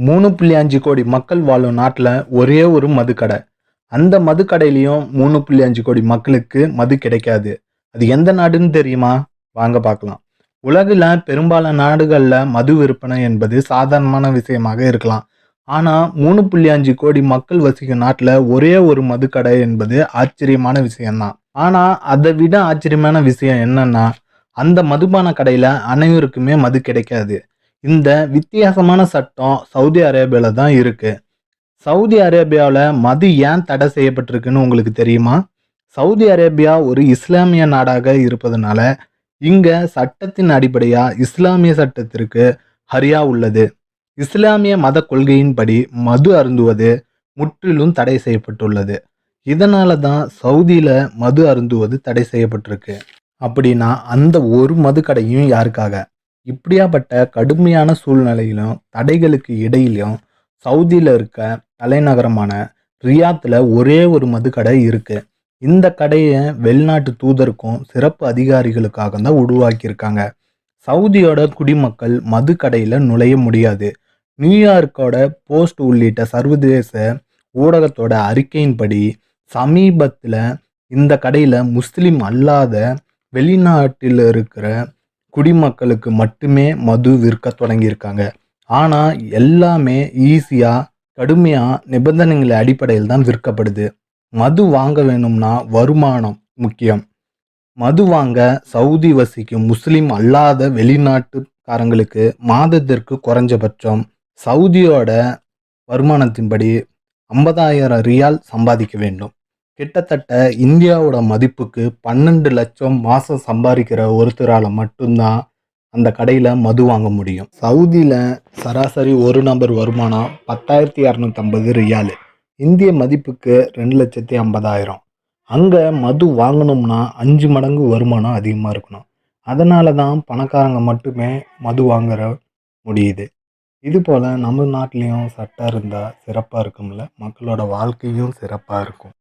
3.5 கோடி மக்கள் வாழும் நாட்டில் ஒரே ஒரு மதுக்கடை. அந்த மதுக்கடையிலையும் 3.5 கோடி மக்களுக்கு மது கிடைக்காது. அது எந்த நாடுன்னு தெரியுமா? வாங்க பார்க்கலாம். உலகில் பெரும்பாலான நாடுகளில் மது விற்பனை என்பது சாதாரணமான விஷயமாக இருக்கலாம். ஆனால் 3.5 கோடி மக்கள் வசிக்கும் நாட்டில் ஒரே ஒரு மதுக்கடை என்பது ஆச்சரியமான விஷயம்தான். ஆனால் அதை விட ஆச்சரியமான விஷயம் என்னன்னா, அந்த மதுபான கடையில் அனைவருக்குமே மது கிடைக்காது. இந்த வித்தியாசமான சட்டம் சவுதி அரேபியால தான் இருக்கு. சவுதி அரேபியாவில் மது ஏன் தடை செய்யப்பட்டிருக்குன்னு உங்களுக்கு தெரியுமா? சவுதி அரேபியா ஒரு இஸ்லாமிய நாடாக இருப்பதனால இங்க சட்டத்தின் அடிப்படையா இஸ்லாமிய சட்டத்திற்கு ஹரியா உள்ளது. இஸ்லாமிய மத கொள்கையின்படி மது அருந்துவது முற்றிலும் தடை செய்யப்பட்டுள்ளது. இதனால தான் சவுதியில மது அருந்துவது தடை செய்யப்பட்டிருக்கு. அப்படின்னா அந்த ஒரு மது கடையும் யாருக்காக? இப்படியாப்பட்ட கடுமையான சூழ்நிலையிலும் தடைகளுக்கு இடையிலும் சவுதியில் இருக்க தலைநகரமான ரியாத்தில் ஒரே ஒரு மதுக்கடை இருக்கு. இந்த கடையை வெளிநாட்டு தூதருக்கும் சிறப்பு அதிகாரிகளுக்காக தான் உருவாக்கியிருக்காங்க. சவுதியோட குடிமக்கள் மது கடையில் நுழைய முடியாது. நியூயார்க்கோட போஸ்ட் உள்ளிட்ட சர்வதேச ஊடகத்தோட அறிக்கையின்படி சமீபத்தில் இந்த கடையில் முஸ்லிம் அல்லாத வெளிநாட்டில் இருக்கிற குடிமக்களுக்கு மட்டுமே மது விற்க தொடங்கியிருக்காங்க. ஆனால் எல்லாமே ஈஸியாக கடுமையாக நிபந்தனைகள் அடிப்படையில் தான் விற்கப்படுது. மது வாங்க வேணும்னா வருமானம் முக்கியம். மது வாங்க சவுதி வசிக்கும் முஸ்லிம் அல்லாத வெளிநாட்டுக்காரங்களுக்கு மாதத்திற்கு குறைஞ்சபட்சம் சவுதியோட வருமானத்தின்படி 50,000 ரியால் சம்பாதிக்க வேண்டும். கிட்டத்தட்ட இந்தியாவோட மதிப்புக்கு 12 லட்சம் மாதம் சம்பாதிக்கிற ஒருத்தரால் மட்டும்தான் அந்த கடையில் மது வாங்க முடியும். சவுதியில் சராசரி ஒரு நபர் வருமானம் 10,250 ரியாலு. இந்திய மதிப்புக்கு 2,50,000. அங்கே மது வாங்கணும்னா 5 மடங்கு வருமானம் அதிகமாக இருக்கணும். அதனால தான் பணக்காரங்க மட்டுமே மது வாங்குற முடியுது. இது போல் நம்ம நாட்டிலையும் சட்டம் இருந்தால் சிறப்பாக இருக்கும்ல, மக்களோட வாழ்க்கையும் சிறப்பாக இருக்கும்.